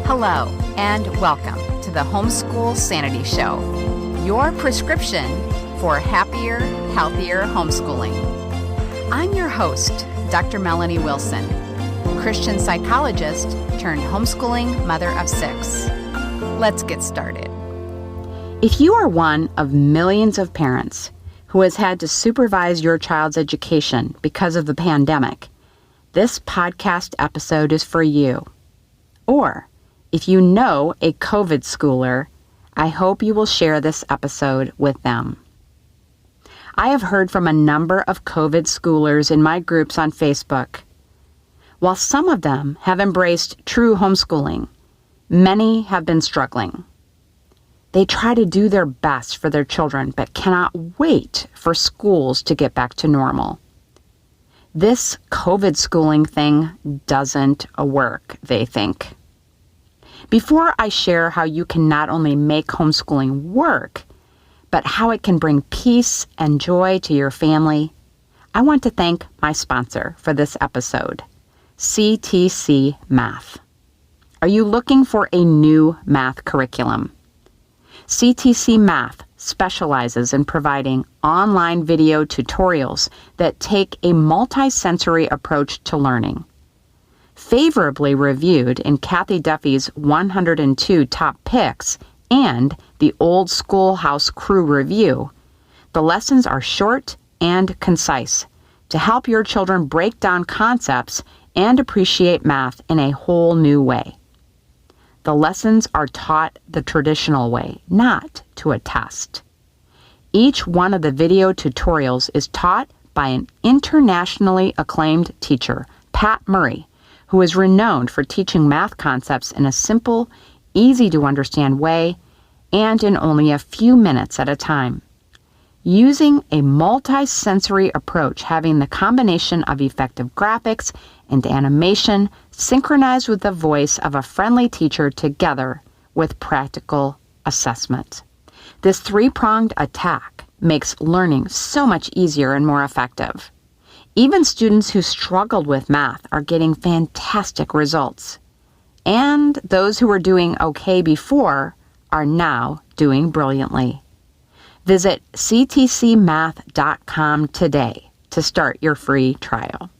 Hello, and welcome to the Homeschool Sanity Show, your prescription for happier, healthier homeschooling. I'm your host, Dr. Melanie Wilson, Christian psychologist turned homeschooling mother of 6. Let's get started. If you are one of millions of parents who has had to supervise your child's education because of the pandemic, this podcast episode is for you. Or, if you know a COVID schooler, I hope you will share this episode with them. I have heard from a number of COVID schoolers in my groups on Facebook. While some of them have embraced true homeschooling, many have been struggling. They try to do their best for their children, but cannot wait for schools to get back to normal. This COVID schooling thing doesn't work, they think. Before I share how you can not only make homeschooling work, but how it can bring peace and joy to your family, I want to thank my sponsor for this episode, CTC Math. Are you looking for a new math curriculum? CTC Math specializes in providing online video tutorials that take a multi-sensory approach to learning. Favorably reviewed in Kathy Duffy's 102 Top Picks and the Old Schoolhouse Crew Review, the lessons are short and concise to help your children break down concepts and appreciate math in a whole new way. The lessons are taught the traditional way, not to a test. Each one of the video tutorials is taught by an internationally acclaimed teacher, Pat Murray, who is renowned for teaching math concepts in a simple, easy-to-understand way and in only a few minutes at a time. Using a multi-sensory approach, having the combination of effective graphics and animation synchronized with the voice of a friendly teacher together with practical assessment. This three-pronged attack makes learning so much easier and more effective. Even students who struggled with math are getting fantastic results. And those who were doing okay before are now doing brilliantly. Visit ctcmath.com today to start your free trial.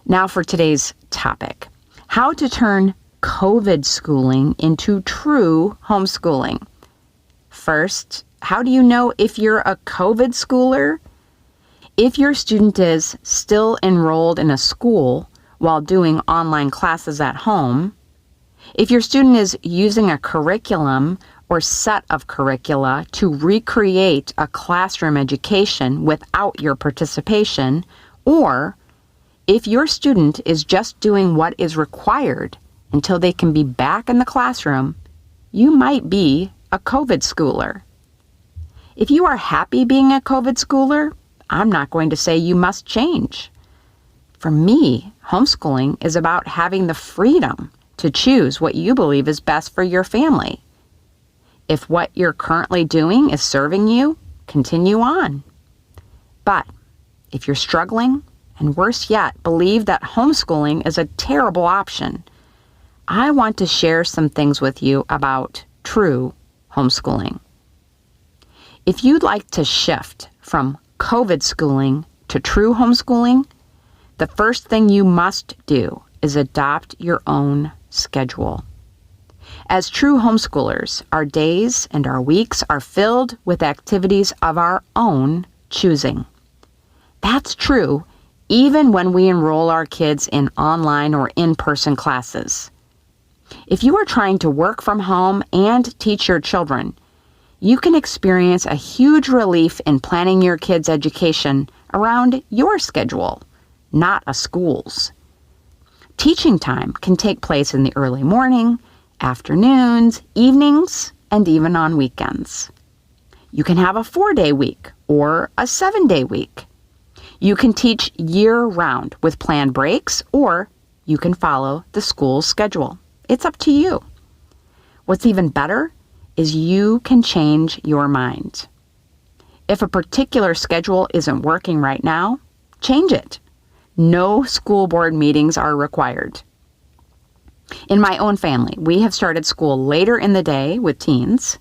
Now for today's topic, how to turn COVID schooling into true homeschooling. First, how do you know if you're a COVID schooler? If your student is still enrolled in a school while doing online classes at home, if your student is using a curriculum or set of curricula to recreate a classroom education without your participation, or if your student is just doing what is required until they can be back in the classroom, you might be a COVID schooler. If you are happy being a COVID schooler, I'm not going to say you must change. For me, homeschooling is about having the freedom to choose what you believe is best for your family. If what you're currently doing is serving you, continue on. But if you're struggling, and worse yet, believe that homeschooling is a terrible option, I want to share some things with you about true homeschooling. If you'd like to shift from COVID schooling to true homeschooling, the first thing you must do is adopt your own schedule. As true homeschoolers, our days and our weeks are filled with activities of our own choosing. That's true even when we enroll our kids in online or in-person classes. If you are trying to work from home and teach your children, you can experience a huge relief in planning your kids' education around your schedule, not a school's. Teaching time can take place in the early morning, afternoons, evenings, and even on weekends. You can have a 4-day week or a 7-day week. You can teach year-round with planned breaks, or you can follow the school's schedule. It's up to you. What's even better is you can change your mind. If a particular schedule isn't working right now, change it. No school board meetings are required. In my own family, we have started school later in the day with teens,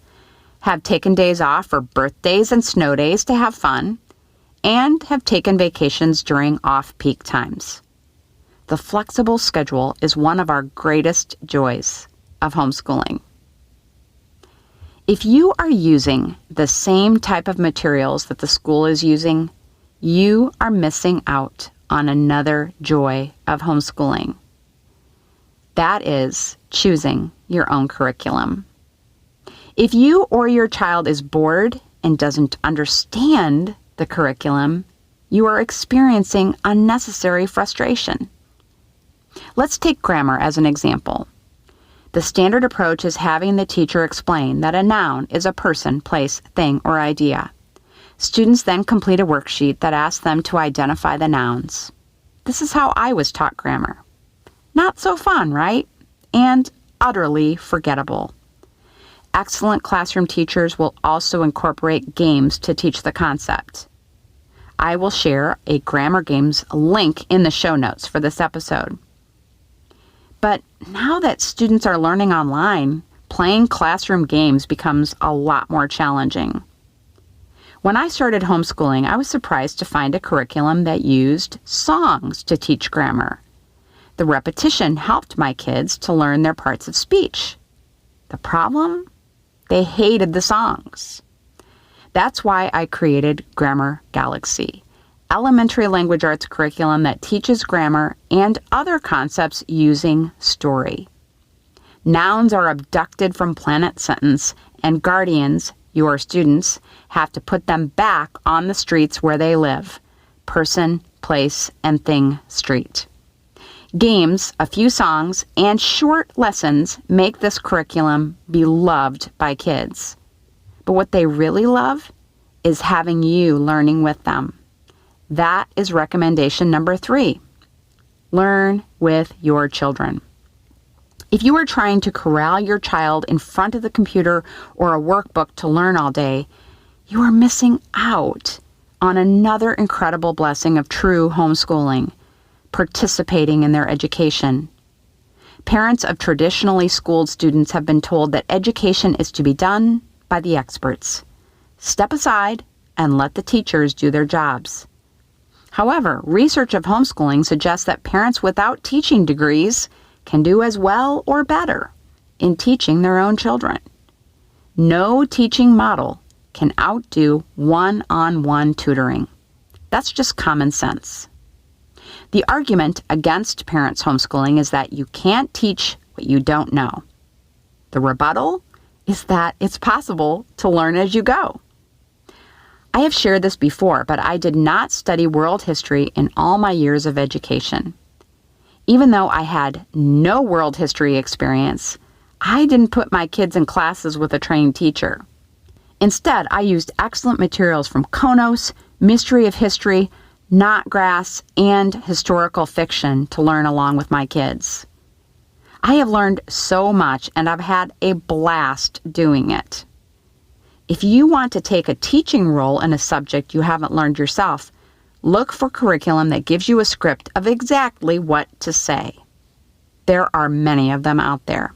have taken days off for birthdays and snow days to have fun, and have taken vacations during off-peak times. The flexible schedule is one of our greatest joys of homeschooling. If you are using the same type of materials that the school is using, you are missing out on another joy of homeschooling. That is choosing your own curriculum. If you or your child is bored and doesn't understand the curriculum, you are experiencing unnecessary frustration. Let's take grammar as an example. The standard approach is having the teacher explain that a noun is a person, place, thing, or idea. Students then complete a worksheet that asks them to identify the nouns. This is how I was taught grammar. Not so fun, right? And utterly forgettable. Excellent classroom teachers will also incorporate games to teach the concept. I will share a Grammar Games link in the show notes for this episode. But now that students are learning online, playing classroom games becomes a lot more challenging. When I started homeschooling, I was surprised to find a curriculum that used songs to teach grammar. The repetition helped my kids to learn their parts of speech. The problem? They hated the songs. That's why I created Grammar Galaxy, elementary language arts curriculum that teaches grammar and other concepts using story. Nouns are abducted from planet sentence, and guardians, your students, have to put them back on the streets where they live. Person, place, and thing street. Games, a few songs, and short lessons make this curriculum beloved by kids. But what they really love is having you learning with them. That is recommendation number 3. Learn with your children. If you are trying to corral your child in front of the computer or a workbook to learn all day, you are missing out on another incredible blessing of true homeschooling, participating in their education. Parents of traditionally schooled students have been told that education is to be done by the experts. Step aside and let the teachers do their jobs. However, research of homeschooling suggests that parents without teaching degrees can do as well or better in teaching their own children. No teaching model can outdo one-on-one tutoring. That's just common sense. The argument against parents homeschooling is that you can't teach what you don't know. The rebuttal is that it's possible to learn as you go. I have shared this before, but I did not study world history in all my years of education. Even though I had no world history experience, I didn't put my kids in classes with a trained teacher. Instead, I used excellent materials from Konos, Mystery of History, Knotgrass, and historical fiction to learn along with my kids. I have learned so much, and I've had a blast doing it. If you want to take a teaching role in a subject you haven't learned yourself, look for curriculum that gives you a script of exactly what to say. There are many of them out there.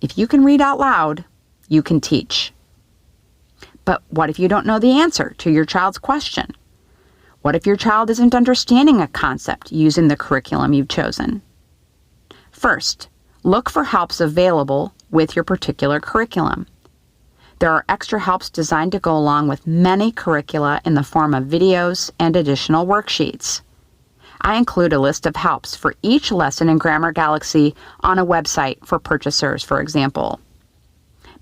If you can read out loud, you can teach. But what if you don't know the answer to your child's question? What if your child isn't understanding a concept using the curriculum you've chosen? First, look for helps available with your particular curriculum. There are extra helps designed to go along with many curricula in the form of videos and additional worksheets. I include a list of helps for each lesson in Grammar Galaxy on a website for purchasers, for example.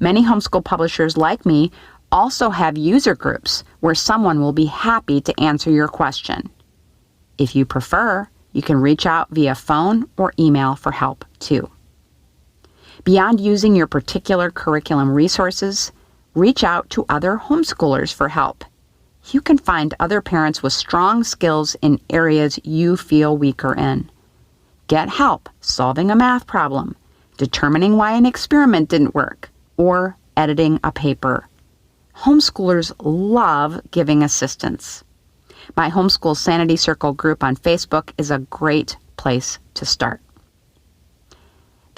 Many homeschool publishers like me also have user groups where someone will be happy to answer your question. If you prefer, you can reach out via phone or email for help too. Beyond using your particular curriculum resources, reach out to other homeschoolers for help. You can find other parents with strong skills in areas you feel weaker in. Get help solving a math problem, determining why an experiment didn't work, or editing a paper. Homeschoolers love giving assistance. My Homeschool Sanity Circle group on Facebook is a great place to start.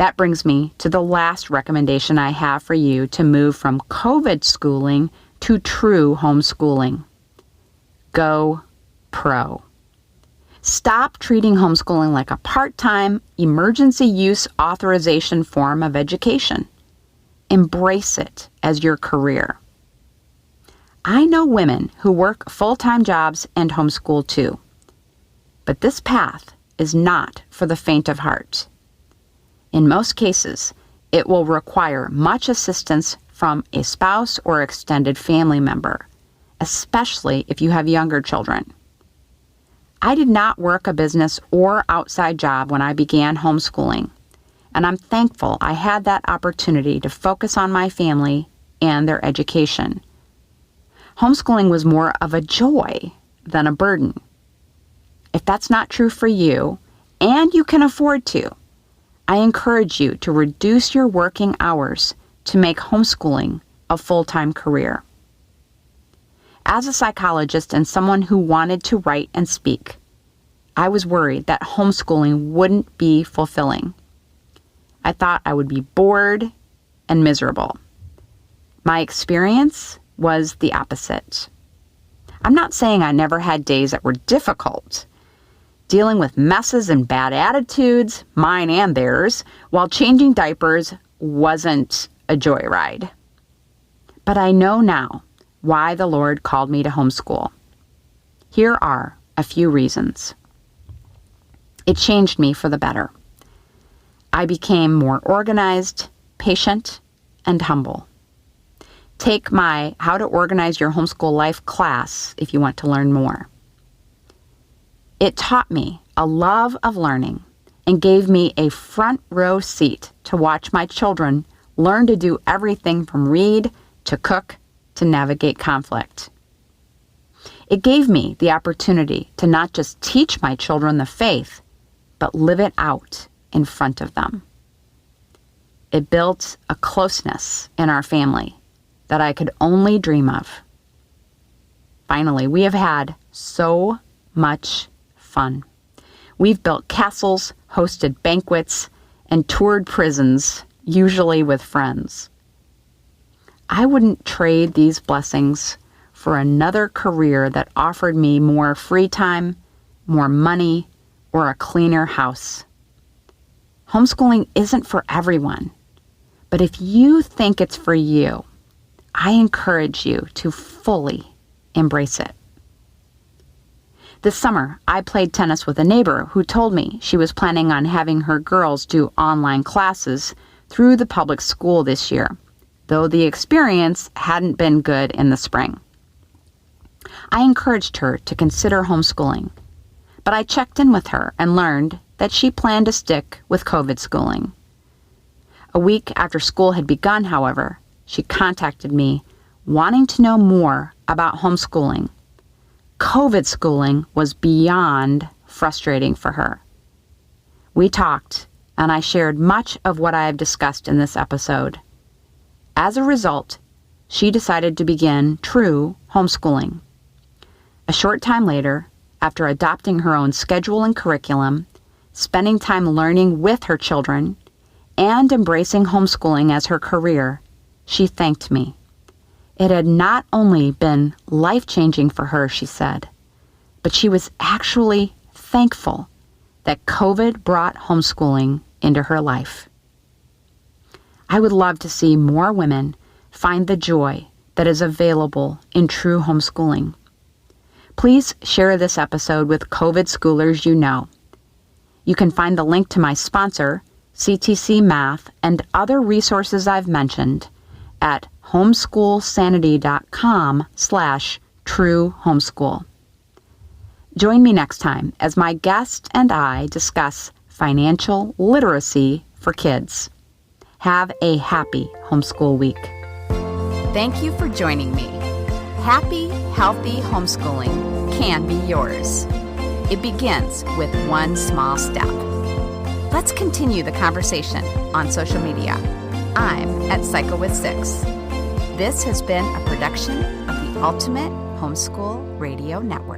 That brings me to the last recommendation I have for you to move from COVID schooling to true homeschooling. Go pro. Stop treating homeschooling like a part-time, emergency use authorization form of education. Embrace it as your career. I know women who work full-time jobs and homeschool too. But this path is not for the faint of heart. In most cases, it will require much assistance from a spouse or extended family member, especially if you have younger children. I did not work a business or outside job when I began homeschooling, and I'm thankful I had that opportunity to focus on my family and their education. Homeschooling was more of a joy than a burden. If that's not true for you, and you can afford to, I encourage you to reduce your working hours to make homeschooling a full-time career. As a psychologist and someone who wanted to write and speak, I was worried that homeschooling wouldn't be fulfilling. I thought I would be bored and miserable. My experience was the opposite. I'm not saying I never had days that were difficult. Dealing with messes and bad attitudes, mine and theirs, while changing diapers wasn't a joyride. But I know now why the Lord called me to homeschool. Here are a few reasons. It changed me for the better. I became more organized, patient, and humble. Take my How to Organize Your Homeschool Life class if you want to learn more. It taught me a love of learning and gave me a front row seat to watch my children learn to do everything from read to cook to navigate conflict. It gave me the opportunity to not just teach my children the faith, but live it out in front of them. It built a closeness in our family that I could only dream of. Finally, we have had so much fun. We've built castles, hosted banquets, and toured prisons, usually with friends. I wouldn't trade these blessings for another career that offered me more free time, more money, or a cleaner house. Homeschooling isn't for everyone, but if you think it's for you, I encourage you to fully embrace it. This summer, I played tennis with a neighbor who told me she was planning on having her girls do online classes through the public school this year, though the experience hadn't been good in the spring. I encouraged her to consider homeschooling, but I checked in with her and learned that she planned to stick with COVID schooling. A week after school had begun, however, she contacted me wanting to know more about homeschooling. COVID schooling was beyond frustrating for her. We talked, and I shared much of what I have discussed in this episode. As a result, she decided to begin true homeschooling. A short time later, after adopting her own schedule and curriculum, spending time learning with her children, and embracing homeschooling as her career, she thanked me. It had not only been life-changing for her, she said, but she was actually thankful that COVID brought homeschooling into her life. I would love to see more women find the joy that is available in true homeschooling. Please share this episode with COVID schoolers you know. You can find the link to my sponsor, CTC Math, and other resources I've mentioned at homeschoolsanity.com/true homeschool. Join me next time as my guest and I discuss financial literacy for kids. Have a happy homeschool week. Thank you for joining me. Happy, healthy homeschooling can be yours. It begins with one small step. Let's continue the conversation on social media. I'm at Psycho with Six. This has been a production of the Ultimate Homeschool Radio Network.